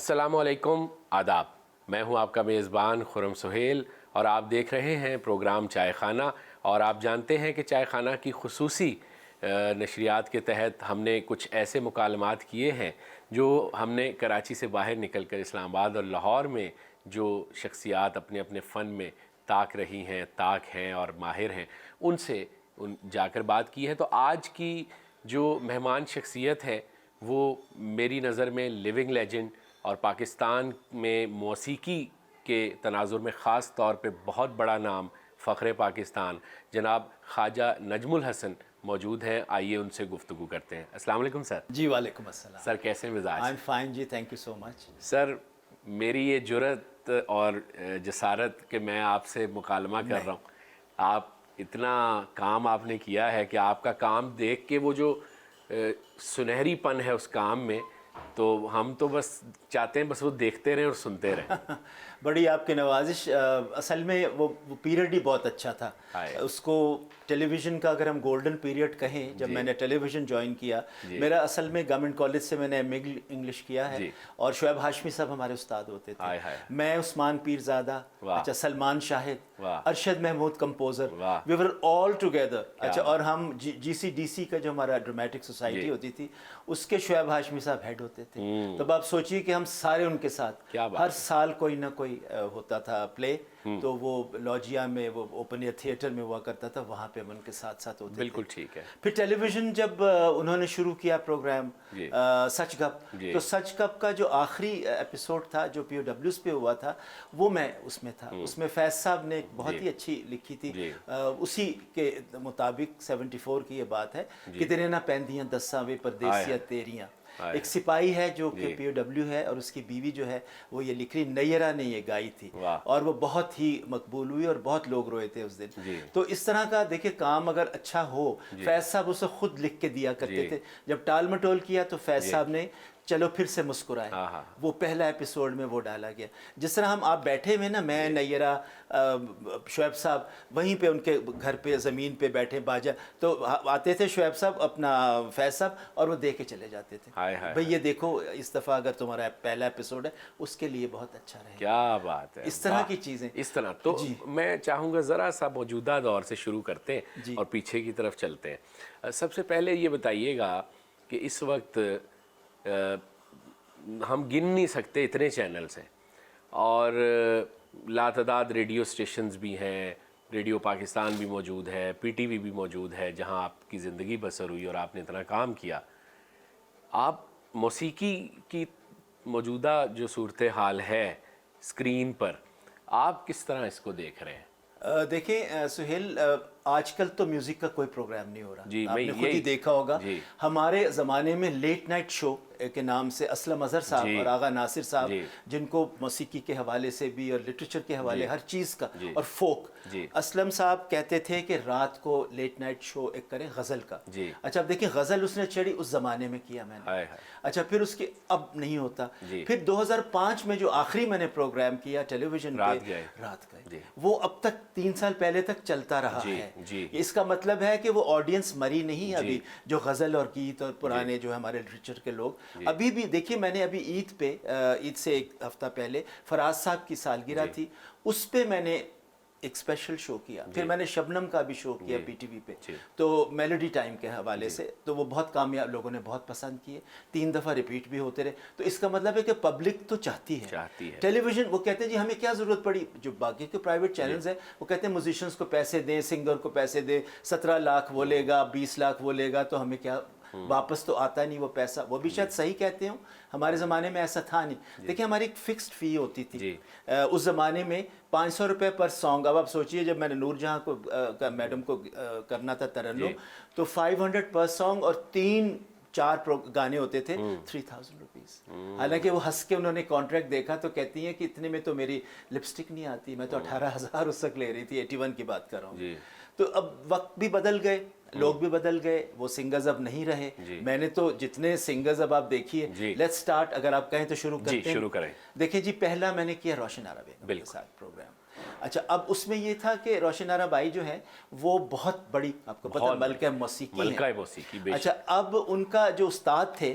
السلام علیکم، آداب۔ میں ہوں آپ کا میزبان خرم سہیل اور آپ دیکھ رہے ہیں پروگرام چائے خانہ۔ اور آپ جانتے ہیں کہ چائے خانہ کی خصوصی نشریات کے تحت ہم نے کچھ ایسے مکالمات کیے ہیں جو ہم نے کراچی سے باہر نکل کر اسلام آباد اور لاہور میں جو شخصیات اپنے اپنے فن میں طاق رہی ہیں، طاق ہیں اور ماہر ہیں، ان سے جا کر بات کی ہے۔ تو آج کی جو مہمان شخصیت ہے وہ میری نظر میں لیونگ لیجنڈ اور پاکستان میں موسیقی کے تناظر میں خاص طور پہ بہت بڑا نام، فخر پاکستان جناب خواجہ نجم الحسن موجود ہیں۔ آئیے ان سے گفتگو کرتے ہیں۔ السلام علیکم سر۔ جی وعلیکم السلام سر کیسے مزاج؟ آئی ایم فائن جی، thank you so much. Sir میری یہ جرأت اور جسارت کہ میں آپ سے مکالمہ کر رہا ہوں، آپ اتنا کام آپ نے کیا ہے کہ آپ کا کام دیکھ کے وہ جو سنہری پن ہے اس کام میں، تو ہم تو بس چاہتے ہیں بس وہ دیکھتے رہیں اور سنتے رہیں۔ بڑی آپ کی نوازش۔ اصل میں وہ پیریڈ ہی بہت اچھا تھا۔ اس کو ٹیلی ویژن کا اگر ہم گولڈن پیریڈ کہیں، جب میں نے ٹیلی ویژن جوائن کیا، میرا اصل میں گورنمنٹ کالج سے میں نے ایم اے انگلش کیا ہے، اور شعیب ہاشمی صاحب ہمارے استاد ہوتے تھے، میں عثمان پیرزادہ، اچھا سلمان شاہد، ارشد محمود کمپوزر، وی ور آل ٹوگیدر۔ اچھا، اور ہم جی سی ڈی سی کا جو ہمارا ڈرامٹک سوسائٹی ہوتی تھی اس کے شعیب ہاشمی صاحب ہیڈ ہوتے تھے۔ تو آپ سوچئے کہ ہم سارے ان کے ساتھ ہر سال کوئی نہ کوئی ہوتا تھا پلے، تو وہ لوجیا میں، وہ اوپن ایئر تھیٹر میں ہوا کرتا تھا، وہاں پہ ہم ان کے ساتھ ساتھ ہوتے تھے۔ بالکل ٹھیک ہے۔ پھر ٹیلی ویژن جب انہوں نے شروع کیا پروگرام سچ گپ، تو سچ گپ کا جو آخری ایپیسوڈ تھا جو پی او ڈبلیوز پہ ہوا تھا، وہ میں اس میں تھا۔ اس میں فیض صاحب نے ایک بہت ہی اچھی لکھی تھی، اسی کے مطابق 74 کی یہ بات ہے، کتنے نہ پہندیاں دساں وے پردیسیاں تیریاں۔ ایک سپاہی ہے جو کہ پی او ڈبلیو ہے، اور اس کی بیوی جو ہے وہ یہ لکھ رہی، نیرہ نے یہ گائی تھی، اور وہ بہت ہی مقبول ہوئی اور بہت لوگ روئے تھے اس دن۔ تو اس طرح کا دیکھیں کام اگر اچھا ہو، فیض صاحب اسے خود لکھ کے دیا کرتے تھے۔ جب ٹال مٹول کیا تو فیض صاحب نے چلو پھر سے مسکرائے، وہ پہلا ایپیسوڈ میں وہ ڈالا گیا۔ جس طرح ہم آپ بیٹھے ہوئے نا، میں نیرہ، شعیب صاحب وہیں پہ ان کے گھر پہ زمین پہ بیٹھے، باجا تو آتے تھے شعیب صاحب اپنا فیض صاحب، اور وہ دے کے چلے جاتے تھے، بھئی یہ دیکھو اس دفعہ اگر تمہارا پہلا ایپیسوڈ ہے اس کے لیے بہت اچھا رہے۔ کیا بات ہے، اس طرح کی چیزیں۔ اس طرح تو میں چاہوں گا ذرا سا موجودہ دور سے شروع کرتے ہیں اور پیچھے کی طرف چلتے ہیں۔ سب سے پہلے یہ بتائیے گا کہ اس وقت ہم گن نہیں سکتے اتنے چینلز ہیں، اور لاتعداد ریڈیو اسٹیشنز بھی ہیں، ریڈیو پاکستان بھی موجود ہے، پی ٹی وی بھی موجود ہے جہاں آپ کی زندگی بسر ہوئی اور آپ نے اتنا کام کیا۔ آپ موسیقی کی موجودہ جو صورتحال ہے اسکرین پر، آپ کس طرح اس کو دیکھ رہے ہیں؟ دیکھیں سہیل، آج کل تو میوزک کا کوئی پروگرام نہیں ہو رہا، آپ نے خود ہی دیکھا ہوگا۔ ہمارے زمانے میں لیٹ نائٹ شو کے نام سے اسلم اظہر صاحب اور آغا ناصر صاحب، جن کو موسیقی کے حوالے سے بھی اور لٹریچر کے حوالے ہر چیز کا، اور فوک، اسلم صاحب کہتے تھے کہ رات کو لیٹ نائٹ شو ایک کریں غزل کا۔ اچھا اب دیکھیں غزل اس نے چڑھی اس زمانے میں کیا میں نے، اچھا پھر اس کے اب نہیں ہوتا۔ پھر 2005 میں جو آخری میں نے پروگرام کیا ٹیلی ویژن پہ، رات گئے، وہ اب تک 3 سال پہلے تک چلتا رہا ہے۔ اس کا مطلب ہے کہ وہ آڈینس مری نہیں ابھی، جو غزل اور گیت اور پرانے جو ہمارے لٹریچر کے لوگ ابھی بھی۔ دیکھیے میں نے ابھی عید پہ، عید سے ایک ہفتہ پہلے فراز صاحب کی سالگرہ تھی، اس پہ میں نے ایک اسپیشل شو کیا۔ پھر میں نے شبنم کا بھی شو کیا پی ٹی وی پہ، تو میلوڈی ٹائم کے حوالے سے، تو وہ بہت کامیاب، لوگوں نے بہت پسند کیے، 3 دفعہ ریپیٹ بھی ہوتے رہے۔ تو اس کا مطلب ہے کہ پبلک تو چاہتی ہے ٹیلی ویژن۔ وہ کہتے ہیں جی ہمیں کیا ضرورت پڑی، جو باقی کے پرائیویٹ چینلز ہیں وہ کہتے ہیں میوزیشنز کو پیسے دیں، سنگر کو پیسے دیں، 17 لاکھ وہ لے گا، 20 لاکھ وہ لے گا، تو ہمیں کیا، واپس تو آتا نہیں وہ پیسہ۔ وہ بھی شاید صحیح کہتے ہوں، ہمارے زمانے میں ایسا تھا نہیں۔ دیکھیں ہماری ایک فکسڈ فی ہوتی تھی اس زمانے میں، 500 روپے پر سانگ۔ اب آپ سوچئے جب میں نے نور جہاں کو میڈم کو کرنا تھا ترنم، تو 500 پر سانگ، اور 3-4 گانے ہوتے تھے، 3000 روپیز۔ حالانکہ وہ ہنس کے انہوں نے کانٹریکٹ دیکھا تو کہتی ہیں کہ اتنے میں تو میری لپسٹک نہیں آتی، میں تو 18,000 اس وقت لے رہی تھی، 81 کی بات کر رہا ہوں۔ تو اب وقت بھی بدل گئے، لوگ بھی بدل گئے، وہ سنگرز اب نہیں رہے۔ میں نے تو جتنے سنگرز اب آپ دیکھیے، لیٹس سٹارٹ، اگر آپ کہیں تو شروع کرتے ہیں۔ دیکھیں جی پہلا میں نے کیا روشن آرا بیگم کے ساتھ پروگرام۔ اچھا اب اس میں یہ تھا کہ روشن آرا بائی جو ہے وہ بہت بڑی، آپ کو پتہ، ملکہ موسیقی ہیں۔ اچھا اب ان کا جو استاد تھے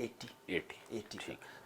80।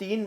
3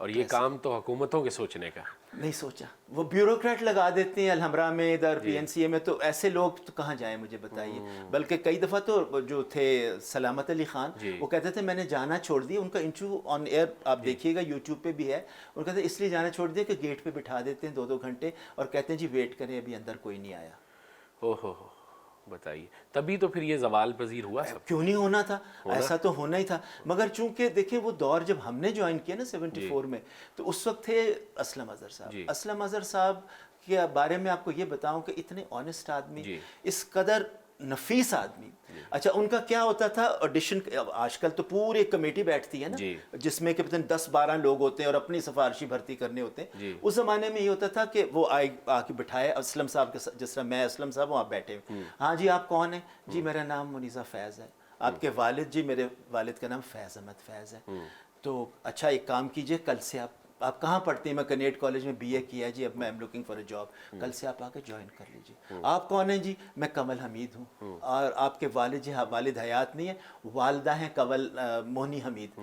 اور یہ کام تو حکومتوں کے سوچنے کا نہیں سوچا. وہ بیوروکریٹ لگا دیتے ہیں الحمرا میں, ادھر پی این سی اے میں, تو ایسے لوگ تو کہاں جائیں مجھے بتائیے. بلکہ کئی دفعہ تو جو تھے سلامت علی خان, وہ کہتے تھے میں نے جانا چھوڑ دیا. ان کا انٹرویو آن ایئر آپ دیکھیے گا یوٹیوب پہ بھی ہے. ان کہتے ہیں اس لیے جانا چھوڑ دیا کہ گیٹ پہ بٹھا دیتے ہیں 2-2 گھنٹے اور کہتے ہیں جی ویٹ کریں, ابھی اندر کوئی نہیں آیا. او ہو بتائیے, تبھی تو پھر یہ زوال پذیر ہوا. سب کیوں نہیں ہونا تھا, ایسا تو ہونا ہی تھا. مگر چونکہ دیکھیں وہ دور جب ہم نے جوائن کیا نا 74 میں, تو اس وقت تھے اسلم اظہر صاحب. اسلم اظہر صاحب کے بارے میں آپ کو یہ بتاؤں کہ اتنے آنیسٹ آدمی, اس قدر نفیس آدمی. اچھا ان کا کیا ہوتا تھا آڈیشن, آج کل تو پوری طرح بیٹھتی ہے نا جس میں کہ 10-12 لوگ ہوتے ہیں اور اپنی سفارشی بھرتی کرنے ہوتے ہیں. اس زمانے میں یہ ہوتا تھا کہ وہ آ کے بٹھائے اسلم صاحب کے, جس طرح میں اسلم صاحب ہوں آپ بیٹھے ہوئے, ہاں جی آپ کون ہیں, جی میرا نام منیزہ فیض ہے. آپ کے والد, جی میرے والد کا نام فیض احمد فیض ہے. تو اچھا ایک کام کیجئے, کل سے آپ کہاں پڑھتے ہیں, میں کنیٹ کالج میں BA کیا ہے جی, اب میں M looking for a job, کل سے آپ آ کے جوائن کر لیجیے. آپ کون ہیں, جی میں کنول حمید ہوں. اور آپ کے والد, جی والد حیات نہیں ہے, والدہ ہیں کنول موہنی حمید.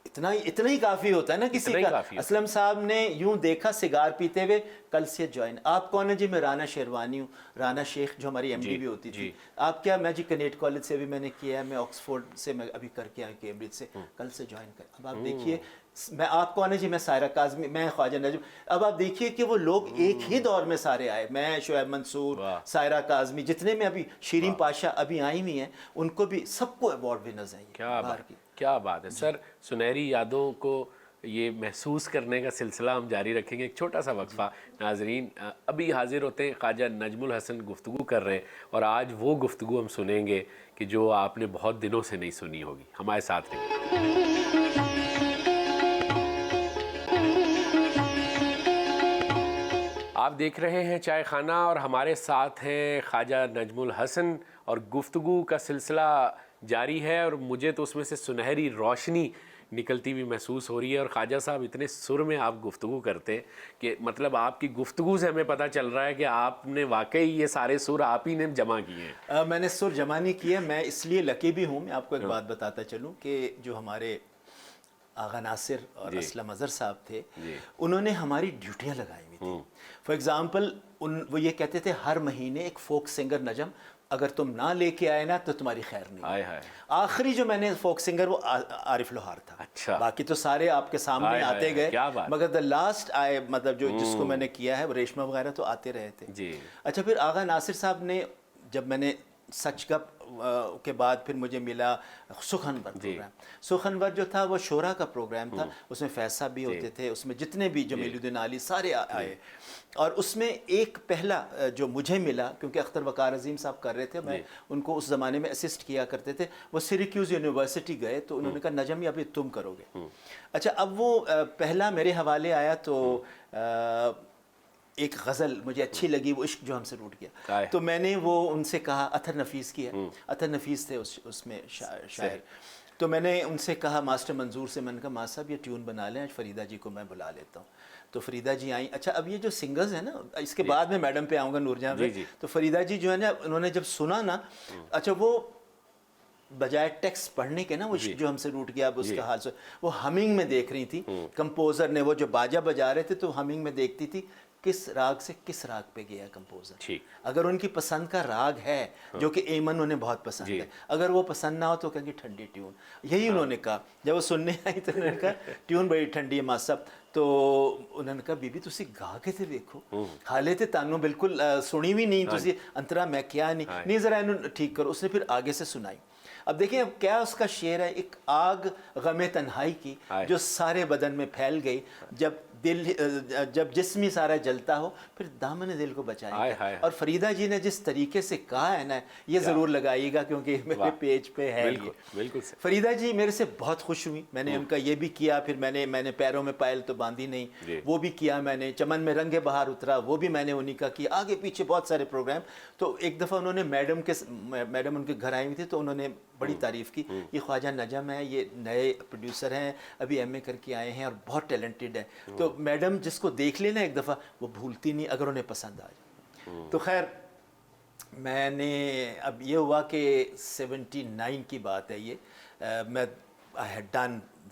اتنا ہی کافی ہوتا ہے نا کسی کا. اسلم صاحب نے یوں دیکھا سگار پیتے ہوئے, کل سے جوائن. آپ کون ہیں, جی میں رانا شیروانی ہوں, رانا شیخ جو ہماری MD بھی ہوتی تھی. آپ کیا, میں جی کنیٹ کالج سے بھی میں نے کیا ہے, میں آکسفورڈ سے میں ابھی کر کے آیا, کیمبرج سے, کل سے جوائن کر. اب آپ دیکھیے میں, آپ کون ہے, جی میں سائرہ کاظمی, میں خواجہ نجم. اب آپ دیکھیے کہ وہ لوگ ایک ہی دور میں سارے آئے. میں, شعیب منصور, سائرہ کاظمی, جتنے میں ابھی شیرین پاشا ابھی آئی ہوئی ہیں, ان کو بھی سب کو ایوارڈ ونرز ہیں. کیا بات ہے سر. سنہری یادوں کو یہ محسوس کرنے کا سلسلہ ہم جاری رکھیں گے. ایک چھوٹا سا وقفہ. ناظرین ابھی حاضر ہوتے ہیں خواجہ نجم الحسن, گفتگو کر رہے ہیں, اور آج وہ گفتگو ہم سنیں گے کہ جو آپ نے بہت دنوں سے نہیں سنی ہوگی. ہمارے ساتھ رہیں. آپ دیکھ رہے ہیں چائے خانہ, اور ہمارے ساتھ ہیں خواجہ نجم الحسن, اور گفتگو کا سلسلہ جاری ہے, اور مجھے تو اس میں سے سنہری روشنی نکلتی ہوئی محسوس ہو رہی ہے. اور خواجہ صاحب اتنے سر میں آپ گفتگو کرتے ہیں کہ مطلب آپ کی گفتگو سے ہمیں پتہ چل رہا ہے کہ آپ نے واقعی یہ سارے سر آپ ہی نے جمع کیے ہیں. میں نے سر جمع نہیں کیے, میں اس لیے لکی بھی ہوں. میں آپ کو ایک بات بتاتا چلوں کہ جو ہمارے آغا ناصر اور اسلم اظہر صاحب تھے, انہوں نے ہماری ڈیوٹیاں لگائی ہوئی تھیں. فار ایگزامپل وہ یہ کہتے تھے ہر مہینے ایک فوک سنگر نجم اگر تم نہ لے کے آئے نا تو تمہاری خیر نہیں. آخری جو میں نے فوک سنگر وہ عارف لوہار تھا. اچھا. باقی تو سارے آپ کے سامنے آتے گئے, مگر دا لاسٹ آئے مطلب جو جس کو میں نے کیا ہے, ریشمہ وغیرہ تو آتے رہے تھے. اچھا پھر آغا ناصر صاحب نے, جب میں نے سچ گپ کے بعد پھر مجھے ملا سخنور پروگرام. سخنور جو تھا وہ شورا کا پروگرام تھا, اس میں فیض صاحب بھی ہوتے تھے, اس میں جتنے بھی جمیل الدین علی سارے آئے. اور اس میں ایک پہلا جو مجھے ملا, کیونکہ اختر وقار عظیم صاحب کر رہے تھے, میں ان کو اس زمانے میں اسسٹ کیا کرتے تھے, وہ سیریکیوز یونیورسٹی گئے تو انہوں نے کہا نجم ابھی تم کرو گے. اچھا اب وہ پہلا میرے حوالے آیا تو ایک غزل مجھے اچھی لگی, وہ عشق جو ہم سے روٹ گیا. تو میں نے وہ ان سے کہا, اطہر نفیس کی ہے, اطہر نفیس تھے اس میں شاعر. تو میں نے ان سے کہا ماسٹر منظور سے, میں نے کہا ماں صاحب یہ ٹیون بنا لیں, آج فریدہ جی کو میں بلا لیتا ہوں. تو فریدہ جی آئیں. اچھا اب یہ جو سنگرز ہیں نا, اس کے بعد میں میڈم پہ آؤں گا نور جہاں پہ, تو فریدہ جی جو ہے نا, انہوں نے جب سنا نا, اچھا وہ بجائے ٹیکسٹ پڑھنے کے نا, وہ جو ہم سے روٹ گیا اب اس کا حال سے, وہ ہمنگ میں دیکھ رہی تھی. کمپوزر نے وہ جو باجا بجا رہے تھے تو ہمنگ میں دیکھتی تھی کس راگ سے کس راگ پہ گیا کمپوزر. اگر ان کی پسند کا راگ ہے جو کہ ایمن انہیں بہت پسند ہے, اگر وہ پسند نہ ہو تو کہیں گے ٹھنڈی ٹیون. یہی انہوں نے کہا جب وہ سننے آئی تو انہوں نے کہا ٹیون بڑی ٹھنڈی ہے ماں صاحب. تو انہوں نے کہا بی بی تسی گا کے تے دیکھو, حالے تے تانوں بالکل سنی بھی نہیں, تسی انترا میں کیا نہیں ذرا انہوں ٹھیک کرو. اس نے پھر آگے سے سنائی. اب دیکھیں اب کیا اس کا شعر ہے, ایک آگ غم تنہائی کی جو سارے بدن میں پھیل گئی, جب جسمی سارا جلتا ہو پھر دامن دل کو بچائے. اور فریدہ جی نے جس طریقے سے کہا ہے نا, یہ ضرور لگائیے گا کیونکہ میرے پیج پہ ہے. بالکل فریدہ جی میرے سے بہت خوش ہوئی. میں نے ان کا یہ بھی کیا, پھر میں نے پیروں میں پائل تو باندھی نہیں, وہ بھی کیا میں نے. چمن میں رنگ بہار اترا, وہ بھی میں نے انہی کا کیا. آگے پیچھے بہت سارے پروگرام. تو ایک دفعہ انہوں نے میڈم ان کے گھر آئی ہوئی تھی, تو انہوں نے بڑی تعریف کی, یہ خواجہ نجم ہے, یہ نئے پروڈیوسر ہیں, ابھی ایم اے کر کے آئے ہیں اور بہت ٹیلنٹڈ ہے. تو میڈم جس کو دیکھ لینا ایک دفعہ وہ بھولتی نہیں اگر انہیں پسند آ جائے. تو خیر میں نے, اب یہ ہوا کہ 79 کی بات ہے یہ, میں I had done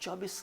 24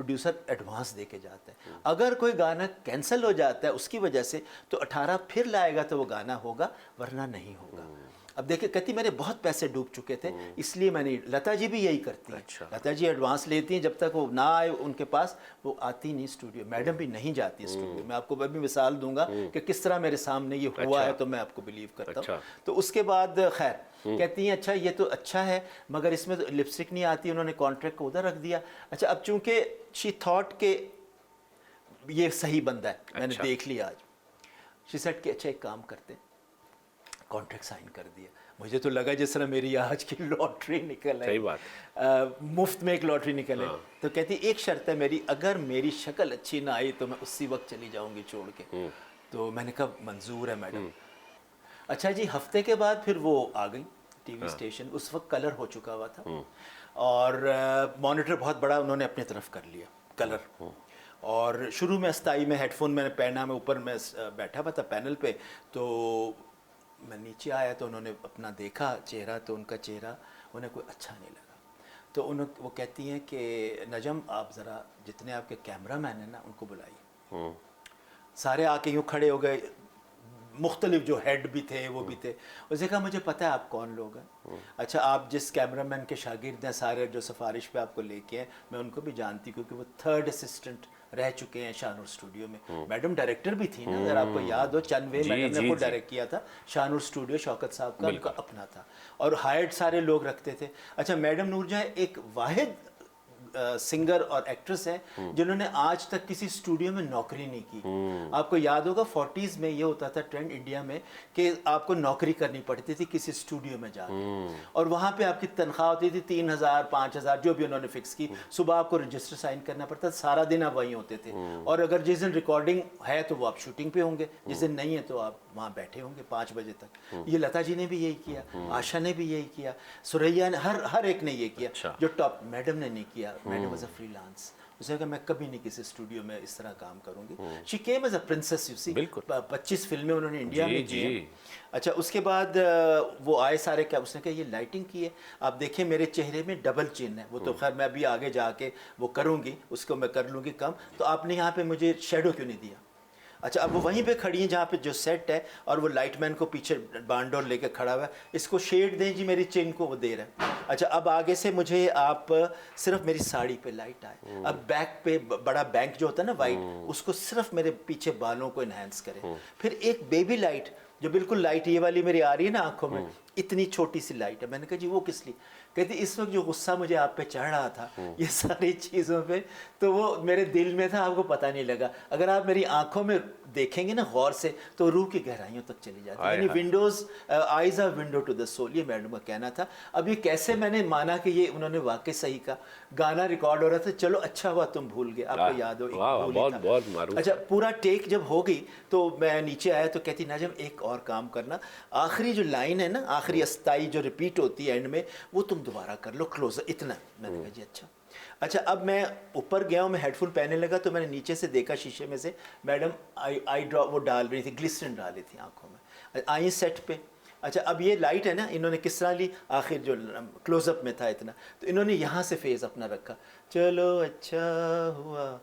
producer advance دے کے جاتا ہے. اگر کوئی گانا کینسل ہو جاتا ہے اس کی وجہ سے تو 18 پھر لائے گا تو وہ گانا ہوگا, ورنہ نہیں ہوگا. اب دیکھیں کہتی میرے بہت پیسے ڈوب چکے تھے اس لیے میں نے, لتا جی بھی یہی کرتی ہیں, لتا جی ایڈوانس لیتی ہیں, جب تک وہ نہ آئے ان کے پاس وہ آتی نہیں اسٹوڈیو. میڈم بھی نہیں جاتی اسٹوڈیو. میں آپ کو بھی مثال دوں گا کہ کس طرح میرے سامنے یہ ہوا ہے تو میں آپ کو بلیو کرتا ہوں. تو اس کے بعد خیر کہتی ہیں اچھا یہ تو اچھا ہے مگر اس میں تو لپسٹک نہیں آتی. انہوں نے کانٹریکٹ کو ادھر رکھ دیا. اچھا اب چونکہ شی تھاٹ کہ یہ صحیح بندہ ہے, میں نے دیکھ لیا آج, شی سیڈ کہ اچھا ایک کام کرتے, کانٹریکٹ سائن کر دیا. مجھے تو لگا جس طرح میری آج کی لاٹری نکل ہے, مفت میں ایک لاٹری نکل ہے. تو کہتی ایک شرط ہے میری, اگر میری شکل اچھی نہ آئی تو میں اسی وقت چلی جاؤں گی چھوڑ کے. تو میں نے کہا منظور ہے میڈم. اچھا جی ہفتے کے بعد پھر وہ آ گئی ٹی وی اسٹیشن. اس وقت کلر ہو چکا ہوا تھا اور مانیٹر بہت بڑا انہوں نے اپنی طرف کر لیا کلر. اور شروع میں استائی میں ہیڈ فون میں نے پہنا, میں اوپر میں بیٹھا ہوا تھا پینل پہ. تو میں نیچے آیا تو انہوں نے اپنا دیکھا چہرہ, تو ان کا چہرہ انہیں کوئی اچھا نہیں لگا. تو وہ کہتی ہیں کہ نجم آپ ذرا جتنے آپ کے کیمرہ مین ہیں نا ان کو بلائیے. سارے آ کے یوں کھڑے ہو گئے, مختلف جو ہیڈ بھی تھے وہ بھی تھے. اسے کہا مجھے پتہ ہے آپ کون لوگ ہیں. اچھا آپ جس کیمرہ مین کے شاگرد ہیں سارے جو سفارش پہ آپ کو لے کے ہیں, میں ان کو بھی جانتی کیونکہ وہ 3rd اسسٹنٹ رہ چکے ہیں شاہ نور اسٹوڈیو میں. میڈم ڈائریکٹر بھی تھی نا, اگر آپ کو یاد ہو, چنوے میڈم نے خود ڈائریکٹ کیا تھا. شاہ نور اسٹوڈیو شوکت صاحب کا ان کا اپنا تھا اور ہائرڈ سارے لوگ رکھتے تھے. اچھا میڈم نور جہاں ایک واحد سنگر اور ایکٹریس ہیں جنہوں نے آج تک کسی اسٹوڈیو میں نوکری نہیں کی. آپ کو یاد ہوگا 40s میں یہ ہوتا تھا ٹرینڈ انڈیا میں کہ آپ کو نوکری کرنی پڑتی تھی کسی اسٹوڈیو میں جا کے, اور وہاں پہ آپ کی تنخواہ ہوتی تھی 3000 5000 جو بھی انہوں نے فکس کی. صبح آپ کو رجسٹر سائن کرنا پڑتا تھا, سارا دن آپ وہیں ہوتے تھے. اور اگر جس دن ریکارڈنگ ہے تو وہ آپ شوٹنگ پہ ہوں گے, جس دن نہیں ہے تو آپ وہاں بیٹھے ہوں گے 5 بجے تک. یہ لتا جی نے بھی یہی کیا, آشا نے بھی یہی کیا, سریا نے, ہر ایک نے یہ کیا. جو ٹاپ میڈم نے نہیں کیا. Madam was a free lance. اسے کہا میں کبھی نہیں کسی اسٹوڈیو میں اس طرح کام کروں گی. She came as a princess, you see. 25 فلمیں انہوں نے انڈیا میں کی ہیں. اچھا اس کے بعد وہ آئے سارے, کیا اس نے کہا یہ لائٹنگ کی ہے آپ دیکھیں میرے چہرے میں ڈبل چن ہے. وہ تو خیر میں ابھی آگے جا کے وہ کروں گی, اس کو میں کر لوں گی کم. تو آپ نے یہاں پہ مجھے شیڈو کیوں نہیں دیا. اچھا اب وہ وہیں پہ کھڑی ہیں جہاں پہ جو سیٹ ہے, اور وہ لائٹ مین کو پیچھے بانڈور لے کے کھڑا ہوا ہے, اس کو شیڈ دیں جی میری چین کو, وہ دے رہا ہے. اچھا اب آگے سے مجھے آپ صرف میری ساڑی پہ لائٹ آئے. اب بیک پہ بڑا بینک جو ہوتا ہے نا وائٹ, اس کو صرف میرے پیچھے بالوں کو انہینس کرے. پھر ایک بیبی لائٹ جو بالکل لائٹ یہ والی میری آ رہی ہے نا آنکھوں میں, اتنی چھوٹی سی لائٹ ہے. میں نے کہا جی وہ کس لیے. کہتی اس وقت جو غصہ مجھے آپ پہ چڑھ رہا تھا یہ ساری چیزوں پہ, تو وہ میرے دل میں تھا, آپ کو پتہ نہیں لگا. اگر آپ میری آنکھوں میں دیکھیں گے نا غور سے تو روح کی گہرائیوں تک چلی جاتی ہے. یعنی windows eyes are window to the soul, یہ میڈم کا کہنا تھا. اب یہ کیسے میں نے مانا کہ یہ انہوں نے واقعی صحیح کہا. گانا ریکارڈ ہو رہا تھا, چلو اچھا ہوا تم بھول گئے, آپ کو یاد ہو. اچھا پورا ٹیک جب ہو گئی تو میں نیچے آیا تو کہتی نجم ایک اور کام کرنا, آخری جو لائن ہے نا, آخری استائی جو ریپیٹ ہوتی ہے اینڈ میں, وہ تم دوبارہ کر لو کلوزر اتنا. میں نے کہا جی اچھا. اچھا اب میں اوپر گیا ہوں, میں ہیڈ فون پہننے لگا تو میں نے نیچے سے دیکھا شیشے میں سے میڈم آئی ڈراپ وہ ڈال رہی تھی, گلسرن ڈالی تھی آنکھوں میں, آئی سیٹ پہ. اچھا اب یہ لائٹ ہے نا, انہوں نے کس طرح لی, آخر جو کلوز اپ میں تھا اتنا, تو انہوں نے یہاں سے فیس اپنا رکھا, چلو اچھا ہوا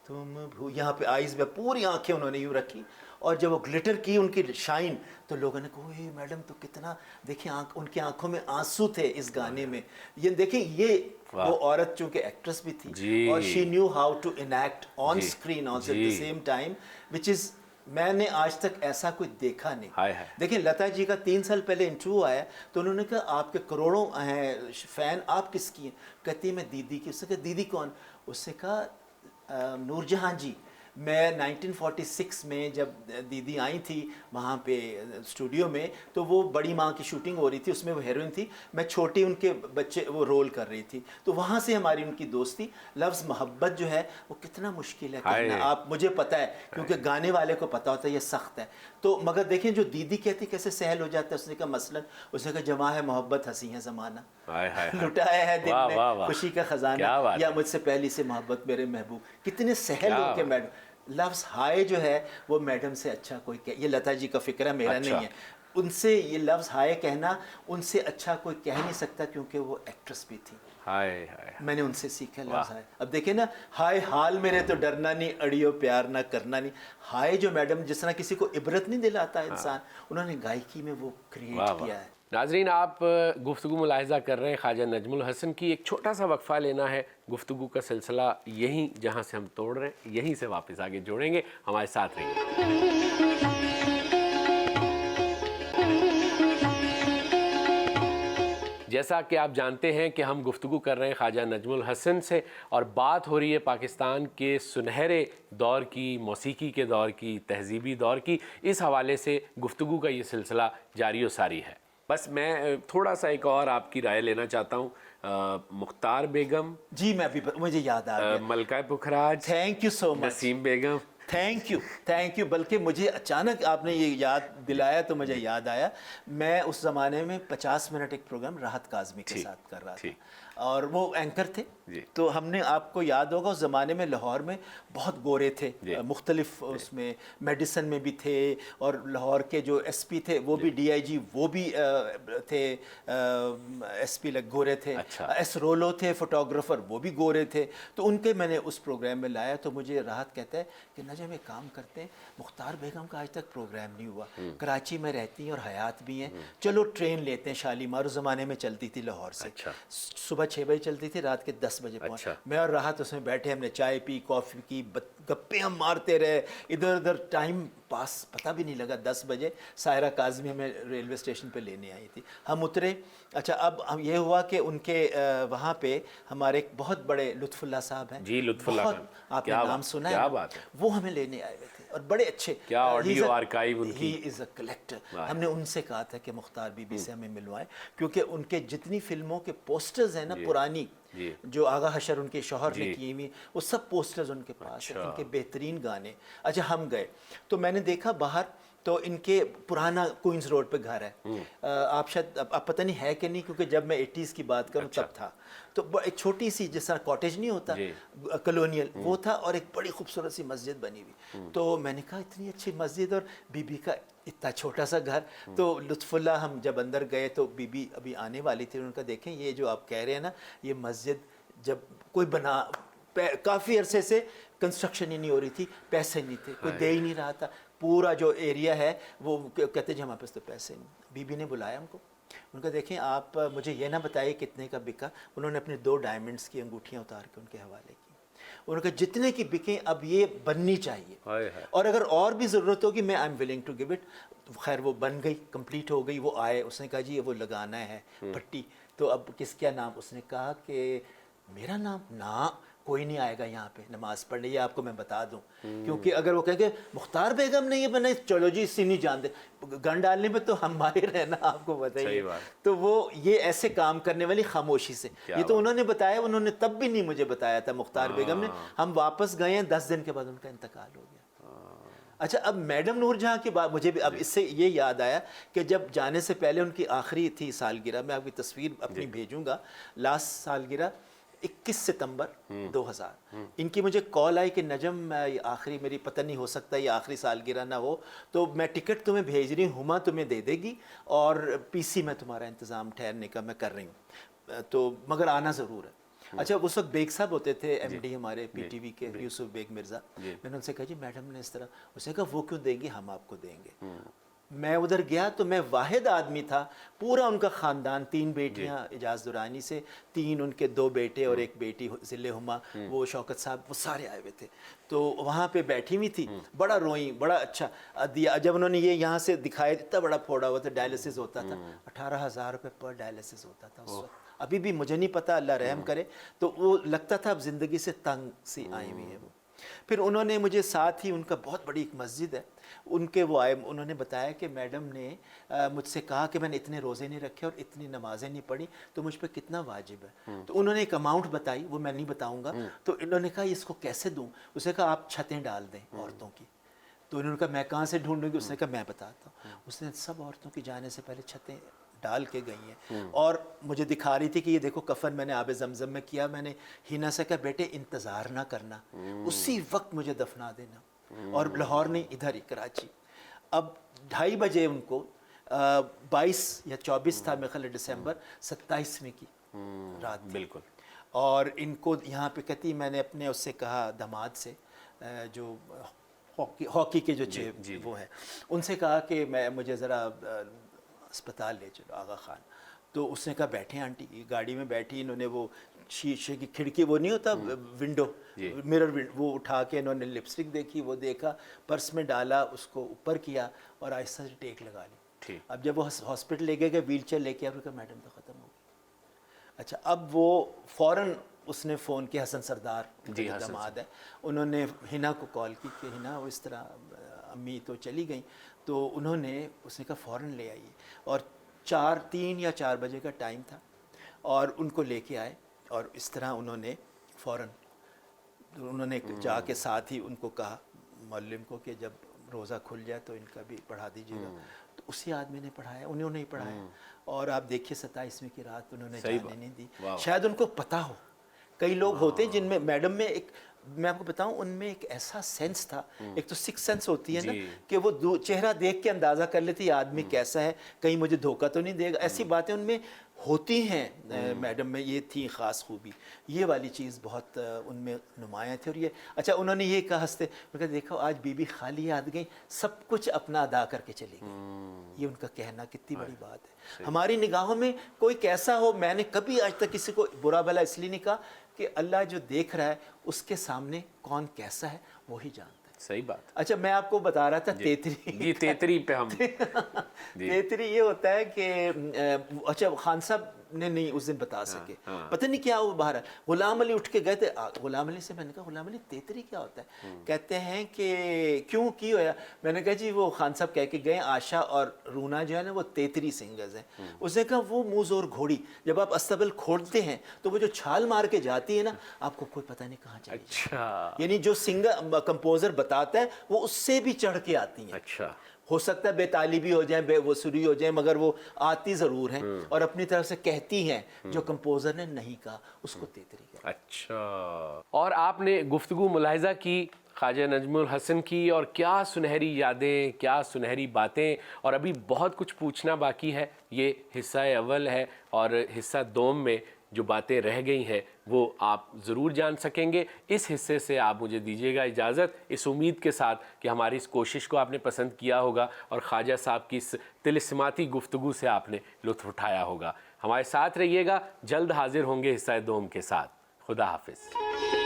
تم یہاں پہ آئیز میں پوری آنکھیں انہوں نے یوں رکھی. اور جب وہ گلٹر کی ان کی شائن, تو لوگوں نے کہا اے میڈم تو کتنا, دیکھیں ان کی آنکھوں میں آنسو تھے اس گانے میں. یہ دیکھیں یہ وہ عورت چونکہ ایکٹریس بھی تھی اور she knew how to enact on screen also at the same time, which is میں نے آج تک ایسا کوئی دیکھا نہیں. دیکھیں لتا جی کا 3 سال پہلے انٹرویو آیا تو انہوں نے کہا آپ کے کروڑوں ہیں فین, آپ کس کی ہیں. کہتی ہے میں دیدی کی. اس سے کہا دیدی کون. اس سے کہا نور جہاں جی. میں 1946 میں جب دیدی آئی تھی وہاں پہ اسٹوڈیو میں, تو وہ بڑی ماں کی شوٹنگ ہو رہی تھی, اس میں وہ ہیروئن تھی, میں چھوٹی ان کے بچے وہ رول کر رہی تھی, تو وہاں سے ہماری ان کی دوستی. لفظ محبت جو ہے وہ کتنا مشکل ہے کہنا, آپ مجھے پتہ ہے کیونکہ گانے والے کو پتہ ہوتا ہے یہ سخت ہے. تو مگر دیکھیں جو دیدی کہتی کیسے سہل ہو جاتا ہے. اس نے کہا مثلاً اس نے کہا جواں ہے محبت ہنسی ہے زمانہ, لٹایا ہے دل میں خوشی کا خزانہ, یا مجھ سے پہلی سے محبت میرے محبوب. کتنے سہل ہو کے میڈم. لفظ ہائے جو ہے وہ میڈم سے اچھا کوئی یہ لتا جی کا فکر ہے, میرا نہیں ہے. ان سے یہ لفظ ہائے کہنا ان سے اچھا کوئی کہہ نہیں سکتا, کیونکہ وہ ایکٹریس بھی تھی. ہائے ہائے میں نے ان سے سیکھا لفظ ہائے. اب دیکھیں نا, ہائے حال میرے تو ڈرنا نہیں, اڑیو پیار نہ کرنا نہیں. ہائے جو میڈم جس طرح کسی کو عبرت نہیں دلاتا انسان, انہوں نے گائکی میں وہ کریٹ کیا ہے. ناظرین, آپ گفتگو ملاحظہ کر رہے ہیں خواجہ نجم الحسن کی. ایک چھوٹا سا وقفہ لینا ہے. گفتگو کا سلسلہ یہیں جہاں سے ہم توڑ رہے ہیں یہیں سے واپس آگے جوڑیں گے. ہمارے ساتھ رہیے. جیسا کہ آپ جانتے ہیں کہ ہم گفتگو کر رہے ہیں خواجہ نجم الحسن سے, اور بات ہو رہی ہے پاکستان کے سنہرے دور کی, موسیقی کے دور کی, تہذیبی دور کی. اس حوالے سے گفتگو کا یہ سلسلہ جاری و ساری ہے. بس میں تھوڑا سا ایک اور آپ کی رائے لینا چاہتا ہوں. مختار بیگم, جی میں ابھی مجھے یاد آ گیا, ملکہ Pukhraj, thank you so much, Naseem Begum, thank you. بلکہ مجھے اچانک آپ نے یہ یاد دلایا تو مجھے یاد آیا, میں اس زمانے میں 50 منٹ ایک پروگرام راحت کاظمی کے ساتھ کر رہا تھا, اور وہ اینکر تھے. تو ہم نے, آپ کو یاد ہوگا اس زمانے میں لاہور میں بہت گورے تھے, مختلف اس میں میڈیسن میں بھی تھے, اور لاہور کے جو ایس پی تھے وہ بھی ڈی آئی جی وہ بھی تھے, ایس پی لگ گورے تھے, ایس رولو تھے فوٹوگرافر وہ بھی گورے تھے. تو ان کے میں نے اس پروگرام میں لایا. تو مجھے راحت کہتا ہے کہ نجم ایک کام کرتے ہیں, مختار بیگم کا آج تک پروگرام نہیں ہوا, کراچی میں رہتی ہیں اور حیات بھی ہیں, چلو ٹرین لیتے ہیں شالیمار, اس زمانے میں چلتی تھی لاہور سے, صبح 6 بجے چلتی تھی, رات کے 10 بجے پہنچ. میں اور راحت اس میں بیٹھے, ہم نے چائے پی, کافی کی, گپے ہم مارتے رہے, ادھر ادھر ٹائم پاس پتہ بھی نہیں لگا. 10 بجے سائرہ کاظمی ہمیں ریلوے اسٹیشن پہ لینے آئی تھی, ہم اترے. اچھا, اب یہ ہوا کہ ان کے وہاں پہ ہمارے ایک بہت بڑے لطف اللہ صاحب ہیں, جی لطف اللہ, آپ نے نام سنا ہے, وہ ہمیں لینے آئے ہوئے تھے, اور بڑے اچھے, کیا آڈیو آرکائیو ان کی, ہی از اے کلیکٹر. ہم نے ان سے کہا تھا کہ مختار بی بی سے ہمیں ملوائیں, کیونکہ ان کے جتنی فلموں کے پوسٹرز ہیں نا پرانی, جو آغا حشر ان کے شوہر نے کی ہوئی, وہ سب پوسٹرز ان کے پاس ہیں, ان کے بہترین گانے. اچھا, ہم گئے تو میں نے دیکھا باہر, تو ان کے پرانا کوئنز روڈ پہ گھر ہے. آپ شاید آپ پتہ نہیں ہے کہ نہیں, کیونکہ جب میں 80s کی بات کروں تب تھا. تو ایک چھوٹی سی جس طرح کاٹیج نہیں ہوتا کلونیل, وہ تھا, اور ایک بڑی خوبصورت سی مسجد بنی ہوئی. تو میں نے کہا اتنی اچھی مسجد اور بی بی کا اتنا چھوٹا سا گھر. تو لطف اللہ, ہم جب اندر گئے تو بی بی ابھی آنے والی تھی, ان کا دیکھیں یہ جو آپ کہہ رہے ہیں نا, یہ مسجد جب کوئی بنا, کافی عرصے سے کنسٹرکشن ہی نہیں ہو رہی تھی, پیسے نہیں تھے, کوئی دے ہی نہیں رہا تھا. پورا جو ایریا ہے وہ کہتے جی ہمارے پاس تو پیسے نہیں. بی بی نے بلایا ہم کو, ان کا دیکھیں آپ مجھے یہ نہ بتائیے کتنے کا بکا. انہوں نے اپنے 2 ڈائمنڈس کی انگوٹھیاں اتار کے ان کے حوالے کی. انہوں نے کہا جتنے کی بکیں اب یہ بننی چاہیے, اور اگر اور بھی ضرورت ہوگی میں I am willing to give it. خیر وہ بن گئی, کمپلیٹ ہو گئی. وہ آئے, اس نے کہا جی یہ وہ لگانا ہے پٹی. تو اب کیا نام, اس نے کہا کہ میرا نام, نہ کوئی نہیں آئے گا یہاں پہ نماز پڑھنے, یہ آپ کو میں بتا دوں. کیونکہ اگر وہ کہیں گے مختار بیگم نے یہ بنائی, چلو جی اسی نہیں جانتے, گن ڈالنے میں تو ہم ماہر ہیں نا, آپ کو بتائیے. تو وہ یہ ایسے کام کرنے والی خاموشی سے, یہ تو انہوں نے بتایا, انہوں نے تب بھی نہیں مجھے بتایا تھا مختار بیگم نے. ہم واپس گئے ہیں, 10 دن کے بعد ان کا انتقال ہو گیا. اچھا, اب میڈم نور جہاں کی بات مجھے بھی اب اس سے یہ یاد آیا کہ جب جانے سے پہلے ان کی آخری تھی سالگرہ, میں آپ کی تصویر اپنی بھیجوں گا, لاسٹ سالگرہ 21 ستمبر 2000. ان کی مجھے کال آئی کہ نجم یہ آخری, میری پتہ نہیں ہو سکتا یہ آخری سالگرہ نہ ہو, تو میں ٹکٹ تمہیں بھیج رہی ہوں, ہما تمہیں دے دے گی, اور پی سی میں تمہارا انتظام ٹھہرنے کا میں کر رہی ہوں, تو مگر آنا ضرور ہے. اچھا, اس وقت بیگ صاحب ہوتے تھے ایم ڈی ہمارے پی ٹی وی کے, یوسف بیگ مرزا. میں نے ان سے کہا جی میڈم نے اس طرح, اس نے کہا وہ کیوں دیں گے, ہم آپ کو دیں گے. میں ادھر گیا تو میں واحد آدمی تھا, پورا ان کا خاندان, 3 بیٹیاں اجاز درانی سے, 3 ان کے 2 بیٹے اور 1 بیٹی ذل ہما, وہ شوکت صاحب, وہ سارے آئے ہوئے تھے. تو وہاں پہ بیٹھی ہوئی تھی, بڑا روئیں, بڑا اچھا دیا. جب انہوں نے یہ یہاں سے دکھایا, اتنا بڑا پھوڑا ہوا تھا, ڈائلسس ہوتا تھا, 18,000 روپے پر ڈائلسس ہوتا تھا اس وقت. ابھی بھی مجھے نہیں پتا, اللہ رحم کرے. تو وہ لگتا تھا اب زندگی سے تنگ سی آئی ہوئی ہے وہ. پھر انہوں نے مجھے ساتھ ہی, ان کا بہت بڑی ایک مسجد ہے ان کے, وہ آئے, انہوں نے بتایا کہ میڈم نے مجھ سے کہا کہ میں نے اتنے روزے نہیں رکھے اور اتنی نمازیں نہیں پڑھی, تو مجھ پہ کتنا واجب ہے. تو انہوں نے ایک اماؤنٹ بتائی, وہ میں نہیں بتاؤں گا. تو انہوں نے کہا اس کو کیسے دوں, اسے کہا آپ چھتیں ڈال دیں عورتوں کی. تو انہوں نے کہا میں کہاں سے ڈھونڈوں گی, اس نے کہا میں بتاتا ہوں. اس نے سب عورتوں کی جانے سے پہلے چھتیں ڈال کے گئی ہیں, اور مجھے دکھا رہی تھی کہ یہ دیکھو کفن میں نے آب زمزم میں کیا. میں نے ہینا سے کہا بیٹے انتظار نہ کرنا, اسی وقت مجھے دفنا دینا. اور لاہور نہیں, ادھر ہی کراچی. اب 2:30 بجے ان کو 22 یا 24 تھا میرے خیال ڈسمبر, 27 میں کی رات تھی. بالکل. اور ان کو یہاں پہ کہتی میں نے اپنے اس سے کہا داماد سے جو ہاکی کے جو وہ ہیں ان سے کہا کہ مجھے ذرا اسپتال لے چلو آغا خان. تو اس نے کہا بیٹھے آنٹی. گاڑی میں بیٹھی, انہوں نے وہ شیشے کی کھڑکی وہ نہیں ہوتا ونڈو مرر وہ اٹھا کے انہوں نے لپسٹک دیکھی, وہ دیکھا, پرس میں ڈالا, اس کو اوپر کیا اور آہستہ سے ٹیک لگا لی. اب جب وہ ہاسپٹل لے گئے ویل چیئر لے کے آپ نے کہا میڈم تو ختم ہو گئی. اچھا اب وہ فوراً اس نے فون کیا, حسن سردار داماد ہے, انہوں نے ہنا کو کال کی کہ ہنا وہ اس طرح امی تو چلی گئیں. تو انہوں نے اس نے کہا فوراً لے آئیے. اور 3 یا 4 بجے کا ٹائم تھا اور ان کو لے کے آئے. اور اس طرح انہوں نے فوراً انہوں نے جا کے ساتھ ہی ان کو کہا معلم کو کہ جب روزہ کھل جائے تو ان کا بھی پڑھا دیجیے گا. تو اسی آدمی نے پڑھایا, انہوں نے ہی پڑھایا. اور آپ دیکھیے 27ویں کی رات انہوں نے جانے نہیں دی. شاید ان کو پتہ ہو, کئی لوگ ہوتے ہیں جن میں میڈم میں ایک, میں آپ کو بتاؤں ان میں ایک ایسا سینس تھا, ایک تو 6 سینس ہوتی ہے نا کہ وہ چہرہ دیکھ کے اندازہ کر لیتی ہے آدمی کیسا ہے, کہیں مجھے دھوکہ تو نہیں دے گا. ایسی باتیں ان میں ہوتی ہیں. میڈم میں یہ تھی خاص خوبی, یہ والی چیز بہت ان میں نمایاں تھی. اور یہ اچھا انہوں نے یہ کہا ہنستے, میں کہا دیکھو آج بی بی خالی یاد گئی, سب کچھ اپنا ادا کر کے چلی گئی. یہ ان کا کہنا کتنی بڑی بات ہے. ہماری نگاہوں میں کوئی کیسا ہو, میں نے کبھی آج تک کسی کو برا بھلا اس لیے نہیں کہا کہ اللہ جو دیکھ رہا ہے اس کے سامنے کون کیسا ہے وہی جانتا ہے. صحیح بات. اچھا میں آپ کو بتا رہا تھا تیتری. تیتری پہ ہم تیتری یہ ہوتا ہے کہ اچھا خان صاحب نے نہیں اس دن بتا سکے, پتہ نہیں کیا وہ باہر ہے. غلام علی اٹھ کے گئے تھے, غلام علی سے میں نے کہا غلام علی تیتری کیا ہوتا ہے؟ کہتے ہیں کہ کیوں کی ہویا. میں نے کہا جی وہ خان صاحب کہہ کے گئے آشا اور رونا جو ہے نا وہ تیتری سنگرز ہیں. اس نے کہا وہ موز اور گھوڑی جب آپ استبل کھولتے ہیں تو وہ جو چھال مار کے جاتی ہے نا آپ کو کوئی پتہ نہیں کہاں چلی جاتی. یعنی جو سنگر کمپوزر بتاتا ہے وہ اس سے بھی چڑھ کے آتی ہیں. اچھا ہو سکتا ہے بے تعلیبی ہو جائیں, بے وسوری ہو جائیں, مگر وہ آتی ضرور ہیں اور اپنی طرف سے کہتی ہیں جو کمپوزر نے نہیں کہا, اس کو تیتری کہا. اچھا. اور آپ نے گفتگو ملاحظہ کی خواجہ نجم الحسن کی, اور کیا سنہری یادیں, کیا سنہری باتیں, اور ابھی بہت کچھ پوچھنا باقی ہے. یہ حصہ اول ہے اور حصہ دوم میں جو باتیں رہ گئی ہیں وہ آپ ضرور جان سکیں گے. اس حصے سے آپ مجھے دیجیے گا اجازت, اس امید کے ساتھ کہ ہماری اس کوشش کو آپ نے پسند کیا ہوگا اور خواجہ صاحب کی اس طلسماتی گفتگو سے آپ نے لطف اٹھایا ہوگا. ہمارے ساتھ رہیے گا, جلد حاضر ہوں گے حصہ دوم کے ساتھ. خدا حافظ.